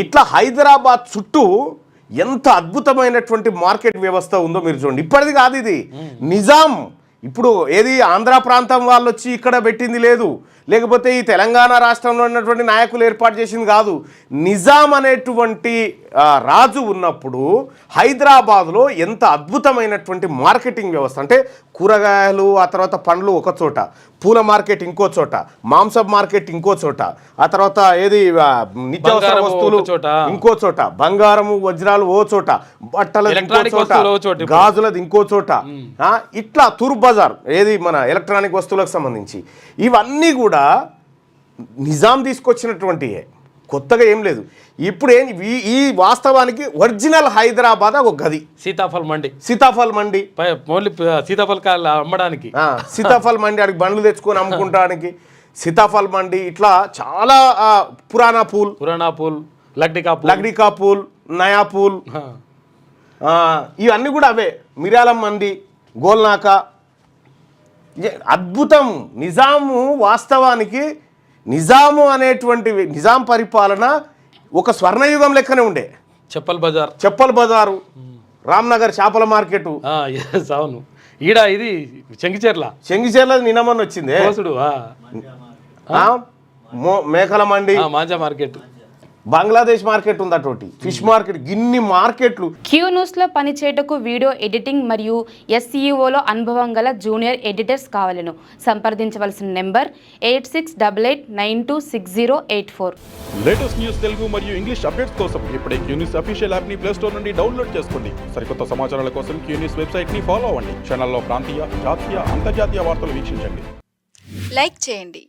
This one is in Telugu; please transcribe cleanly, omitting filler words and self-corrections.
ఇట్లా హైదరాబాద్ చుట్టూ ఎంత అద్భుతమైనటువంటి మార్కెట్ వ్యవస్థ ఉందో మీరు చూడండి. ఇప్పటిది కాదు, ఇది నిజాం. ఇప్పుడు ఏది ఆంధ్ర ప్రాంతం వాళ్ళు వచ్చి ఇక్కడ పెట్టింది లేదు, లేకపోతే ఈ తెలంగాణ రాష్ట్రంలో ఉన్నటువంటి నాయకులు ఏర్పాటు చేసింది కాదు. నిజాం అనేటువంటి రాజు ఉన్నప్పుడు హైదరాబాద్లో ఎంత అద్భుతమైనటువంటి మార్కెటింగ్ వ్యవస్థ అంటే కూరగాయలు, ఆ తర్వాత పండ్లు ఒక చోట, పూల మార్కెట్ ఇంకో చోట, మాంసం మార్కెట్ ఇంకో చోట, ఆ తర్వాత ఏది నిత్యావసర వస్తువులు ఇంకో చోట, బంగారము వజ్రాలు ఓ చోట, బట్టలది ఇంకో చోట, గాజులది ఇంకో చోట, ఇట్లా తూర్పు బజార్ ఏది మన ఎలక్ట్రానిక్ వస్తువులకు సంబంధించి ఇవన్నీ కూడా నిజాం తీసుకొచ్చినటువంటివే, కొత్తగా ఏం లేదు. ఇప్పుడు ఈ వాస్తవానికి ఒరిజినల్ హైదరాబాద్ ఒక గది సీతాఫల్ మండి ఓన్లీ సీతాఫల్ కాయలు అమ్మడానికి, సీతాఫల్ మండి అడిగి బండ్లు తెచ్చుకొని అమ్ముకుంటానికి సీతాఫల్ మండి. ఇట్లా చాలా పురాణా పూల్, లగ్డికా పూల్, నయా పూల్, ఇవన్నీ కూడా అవే. మిర్యాలం మండి, గోల్నాక, అద్భుతం. నిజాము వాస్తవానికి నిజాము అనేటువంటి నిజాం పరిపాలన ఒక స్వర్ణయుగం లెక్కనే ఉండే. చెప్పల్ బజారు, రామ్నగర్ చేపల మార్కెట్, అవును. ఈడ ఇది చెంగిచెర్ల నిన్నమని వచ్చింది. మేకల మండి, మాంజా మార్కెట్, బంగ్లాదేశ్ మార్కెట్ ఉంది, అటువంటి ఫిష్ మార్కెట్, గిన్ని మార్కెట్లు. క్యూ న్యూస్లో పనిచేయటకు వీడియో ఎడిటింగ్ మరియు SEOలో అనుభవం గల జూనియర్ ఎడిటర్స్ కావాలను సంప్రదించవలసిన నెంబర్ 8688926084. లేటెస్ట్ న్యూస్ తెలుగు మరియు ఇంగ్లీష్ అప్డేట్స్ కోసం ఇప్పుడే క్యూ న్యూస్ అఫీషియల్ యాప్ ని ప్లే స్టోర్ నుండి డౌన్లోడ్ చేసుకోండి. సరికొత్త సమాచారాల కోసం క్యూ న్యూస్ వెబ్సైట్ ని ఫాలో అవ్వండి. ఛానల్లో ప్రాంతీయ, జాతీయ, అంతర్జాతీయ వార్తలు వీక్షించండి. లైక్ చేయండి.